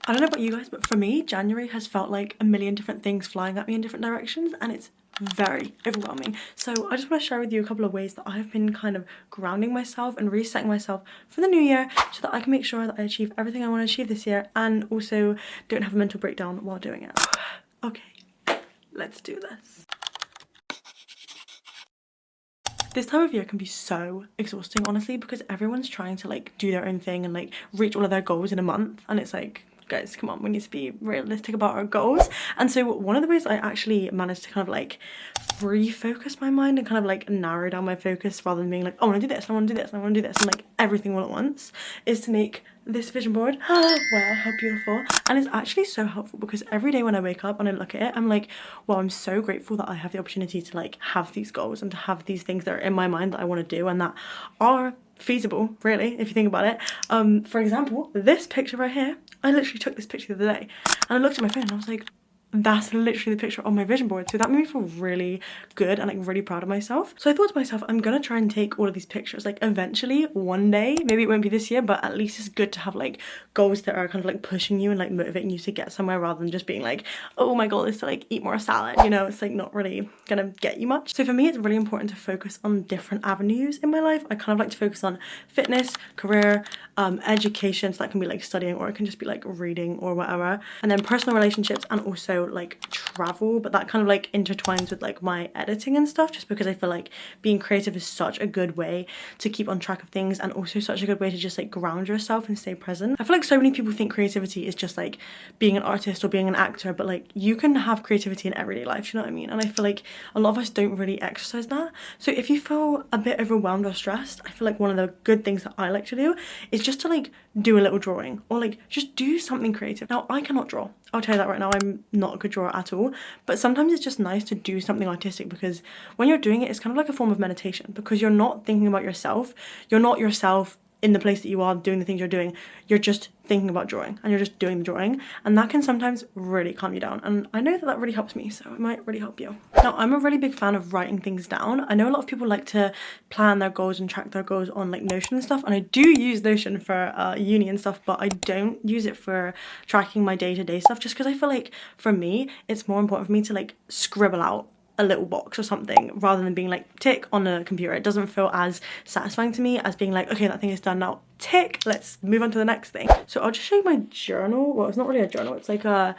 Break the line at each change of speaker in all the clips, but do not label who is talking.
I don't know about you guys, but for me, January has felt like a million different things flying at me in different directions, and it's very overwhelming. So I just want to share with you a couple of ways that I have been kind of grounding myself and resetting myself for the new year so that I can make sure that I achieve everything I want to achieve this year and also don't have a mental breakdown while doing it. Okay, let's do this. This time of year can be so exhausting, honestly, because everyone's trying to like do their own thing and like reach all of their goals in a month, and it's like, guys, come on, we need to be realistic about our goals. And so one of the ways I actually managed to kind of like refocus my mind and kind of like narrow down my focus rather than being like, oh, I want to do this, I want to do this, I want to do this, and like everything all at once, is to make this vision board. Wow, how beautiful. And it's actually so helpful because every day when I wake up and I look at it, I'm like, well, I'm so grateful that I have the opportunity to like have these goals and to have these things that are in my mind that I want to do and that are feasible, really, if you think about it. For example, this picture right here, I literally took this picture the other day and I looked at my phone and I was like, that's literally the picture on my vision board. So that made me feel really good and like really proud of myself. So I thought to myself, I'm gonna try and take all of these pictures like eventually one day. Maybe it won't be this year, but at least it's good to have like goals that are kind of like pushing you and like motivating you to get somewhere rather than just being like, oh, my goal is to like eat more salad, you know. It's like not really gonna get you much. So for me, it's really important to focus on different avenues in my life. I kind of like to focus on fitness, career, education, so that can be like studying or it can just be like reading or whatever, and then personal relationships and also like travel, but that kind of like intertwines with like my editing and stuff, just because I feel like being creative is such a good way to keep on track of things and also such a good way to just like ground yourself and stay present. I feel like so many people think creativity is just like being an artist or being an actor, but like you can have creativity in everyday life, you know what I mean? And I feel like a lot of us don't really exercise that. So if you feel a bit overwhelmed or stressed, I feel like one of the good things that I like to do is just to like do a little drawing or like just do something creative. Now, I cannot draw, I'll tell you that right now. I'm not a good drawer at all, but sometimes it's just nice to do something artistic because when you're doing it, it's kind of like a form of meditation because you're not thinking about yourself. You're not yourself in the place that you are doing the things you're doing. You're just thinking about drawing and you're just doing the drawing, and that can sometimes really calm you down, and I know that that really helps me, so it might really help you. Now, I'm a really big fan of writing things down. I know a lot of people like to plan their goals and track their goals on like Notion and stuff, and I do use Notion for uni and stuff, but I don't use it for tracking my day-to-day stuff just because I feel like for me it's more important for me to like scribble out a little box or something rather than being like tick on a computer. It doesn't feel as satisfying to me as being like, okay, that thing is done now, tick, let's move on to the next thing. So I'll just show you my journal. Well, it's not really a journal, it's like a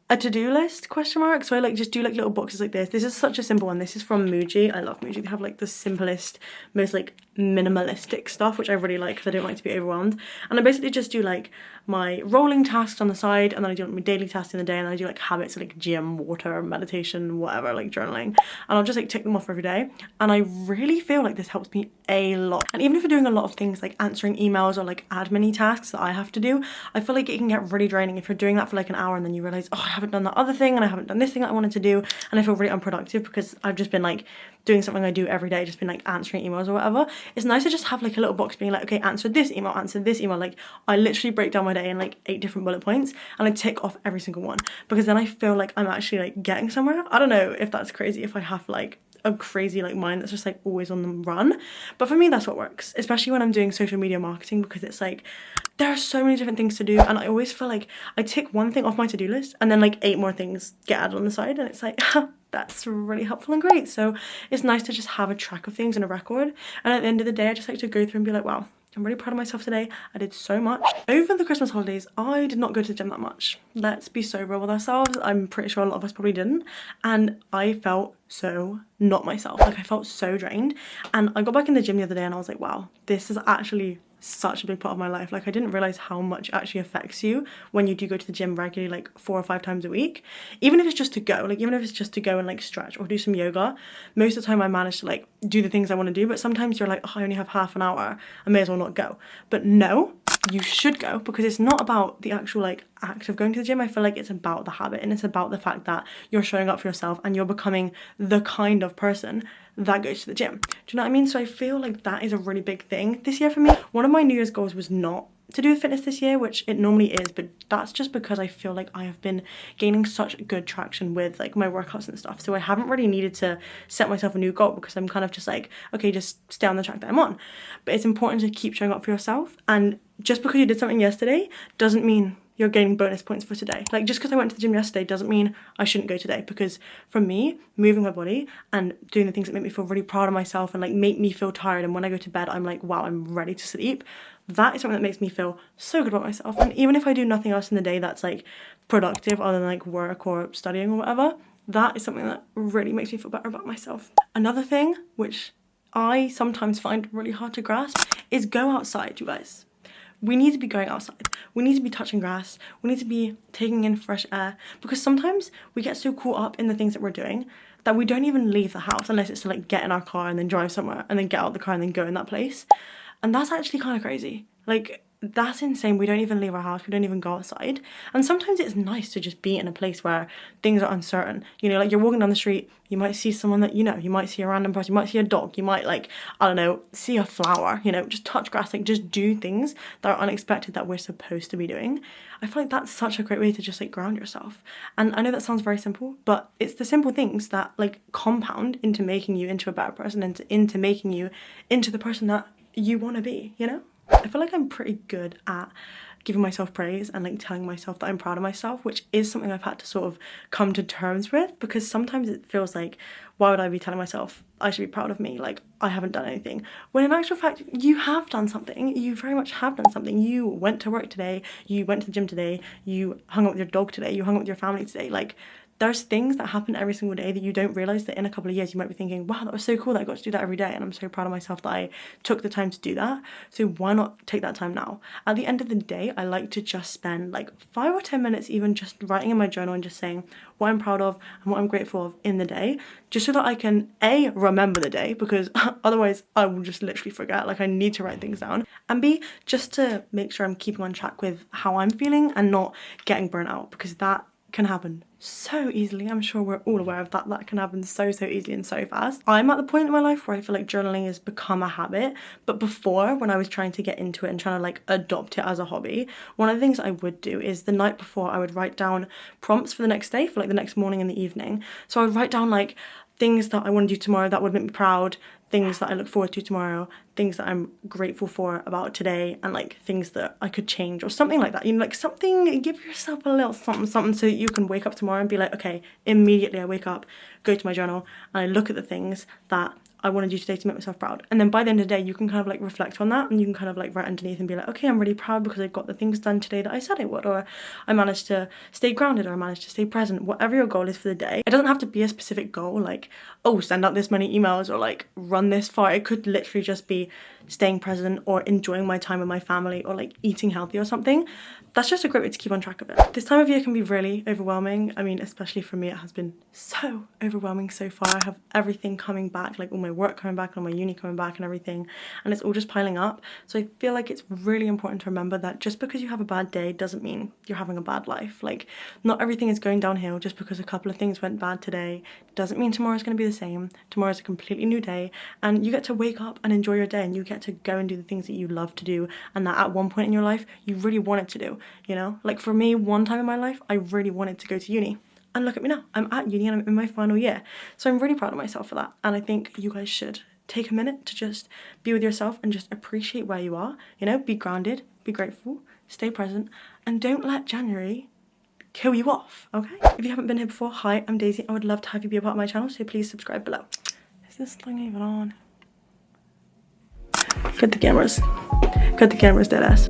to-do list question mark. So I like just do like little boxes like this. This is such a simple one. This is from Muji. I love Muji. They have like the simplest, most like minimalistic stuff, which I really like because I don't like to be overwhelmed. And I basically just do like my rolling tasks on the side, and then I do like my daily tasks in the day, and then I do like habits like gym, water, meditation, whatever, like journaling, and I'll just like tick them off every day. And I really feel like this helps me a lot. And even if you're doing a lot of things like answering emails or like admin tasks that I have to do, I feel like it can get really draining if you're doing that for like an hour and then you realize, oh, I haven't done that other thing and I haven't done this thing that I wanted to do, and I feel really unproductive because I've just been like doing something I do every day, just been like answering emails or whatever. It's nice to just have like a little box being like, okay, answer this email, answer this email. Like I literally break down my day in like 8 different bullet points and I tick off every single one, because then I feel like I'm actually like getting somewhere. I don't know if that's crazy, if I have like a crazy like mind that's just like always on the run, but for me that's what works, especially when I'm doing social media marketing, because it's like there are so many different things to do, and I always feel like I tick one thing off my to-do list and then like 8 more things get added on the side, and it's like that's really helpful and great. So it's nice to just have a track of things and a record, and at the end of the day I just like to go through and be like, wow, I'm really proud of myself today. I did so much. Over the Christmas holidays, I did not go to the gym that much. Let's be so real with ourselves. I'm pretty sure a lot of us probably didn't. And I felt so not myself. Like I felt so drained. And I got back in the gym the other day and I was like, wow, this is actually such a big part of my life. Like I didn't realize how much it actually affects you when you do go to the gym regularly, like 4 or 5 times a week. Even if it's just to go, like even if it's just to go and like stretch or do some yoga, most of the time I manage to like do the things I want to do, but sometimes you're like, oh, I only have half an hour, I may as well not go. But no, you should go, because it's not about the actual like act of going to the gym. I feel like it's about the habit, and it's about the fact that you're showing up for yourself and you're becoming the kind of person that goes to the gym. Do you know what I mean? So I feel like that is a really big thing this year for me. One of my New Year's goals was not to do with fitness this year, which it normally is, but that's just because I feel like I have been gaining such good traction with like my workouts and stuff, so I haven't really needed to set myself a new goal, because I'm kind of just like, okay, just stay on the track that I'm on. But it's important to keep showing up for yourself, and just because you did something yesterday doesn't mean you're gaining bonus points for today. Like, just because I went to the gym yesterday doesn't mean I shouldn't go today, because for me, moving my body and doing the things that make me feel really proud of myself and like make me feel tired, and when I go to bed I'm like, wow, I'm ready to sleep, that is something that makes me feel so good about myself. And even if I do nothing else in the day that's like productive other than like work or studying or whatever, that is something that really makes me feel better about myself. Another thing which I sometimes find really hard to grasp is go outside, you guys. We need to be going outside. We need to be touching grass. We need to be taking in fresh air, because sometimes we get so caught up in the things that we're doing that we don't even leave the house unless it's to like get in our car and then drive somewhere and then get out of the car and then go in that place. And that's actually kind of crazy. Like, that's insane. We don't even leave our house. We don't even go outside. And sometimes it's nice to just be in a place where things are uncertain. You know, like you're walking down the street, you might see someone that you know, you might see a random person, you might see a dog, you might like, I don't know, see a flower, you know, just touch grass, like just do things that are unexpected that we're supposed to be doing. I feel like that's such a great way to just like ground yourself. And I know that sounds very simple, but it's the simple things that like compound into making you into a better person and into making you into the person that you want to be, you know? I feel like I'm pretty good at giving myself praise and like telling myself that I'm proud of myself, which is something I've had to sort of come to terms with, because sometimes it feels like, why would I be telling myself I should be proud of me? Like, I haven't done anything. When in actual fact, you have done something. You very much have done something. You went to work today, you went to the gym today, you hung out with your dog today, you hung out with your family today. Like, there's things that happen every single day that you don't realise that in a couple of years you might be thinking, wow, that was so cool that I got to do that every day, and I'm so proud of myself that I took the time to do that. So why not take that time now? At the end of the day, I like to just spend like 5 or 10 minutes even just writing in my journal and just saying what I'm proud of and what I'm grateful of in the day, just so that I can A, remember the day, because otherwise I will just literally forget. Like, I need to write things down, and B, just to make sure I'm keeping on track with how I'm feeling and not getting burnt out, because that can happen so easily. I'm sure we're all aware of that. That can happen so easily and so fast. I'm at the point in my life where I feel like journaling has become a habit, but before, when I was trying to get into it and trying to like adopt it as a hobby, one of the things I would do is the night before I would write down prompts for the next day, for like the next morning and the evening. So I would write down like things that I want to do tomorrow that would make me proud, things that I look forward to tomorrow, things that I'm grateful for about today, and like things that I could change or something like that. You know, like something, give yourself a little something so that you can wake up tomorrow and be like, okay, immediately I wake up, go to my journal, and I look at the things that I want to do today to make myself proud. And then by the end of the day, you can kind of like reflect on that, and you can kind of like write underneath and be like, okay, I'm really proud because I got the things done today that I said I would, or I managed to stay grounded, or I managed to stay present. Whatever your goal is for the day, it doesn't have to be a specific goal like, oh, send out this many emails or like run this far. It could literally just be staying present or enjoying my time with my family or like eating healthy or something. That's just a great way to keep on track of it. This time of year can be really overwhelming. I mean, especially for me, it has been so overwhelming so far. I have everything coming back, like all my work coming back, all my uni coming back and everything, and it's all just piling up. So I feel like it's really important to remember that just because you have a bad day doesn't mean you're having a bad life. Like, not everything is going downhill just because a couple of things went bad today. Doesn't mean tomorrow's going to be the same. Tomorrow's a completely new day, and you get to wake up and enjoy your day, and you get to go and do the things that you love to do and that at one point in your life you really wanted to do, you know? Like for me, one time in my life I really wanted to go to uni, and look at me now, I'm at uni and I'm in my final year. So I'm really proud of myself for that, and I think you guys should take a minute to just be with yourself and just appreciate where you are, you know? Be grounded, be grateful, stay present, and don't let January kill you off, okay? If you haven't been here before, hi, I'm Daisy. I would love to have you be a part of my channel, so please subscribe below. Is this thing even on? Cut the cameras, dead ass.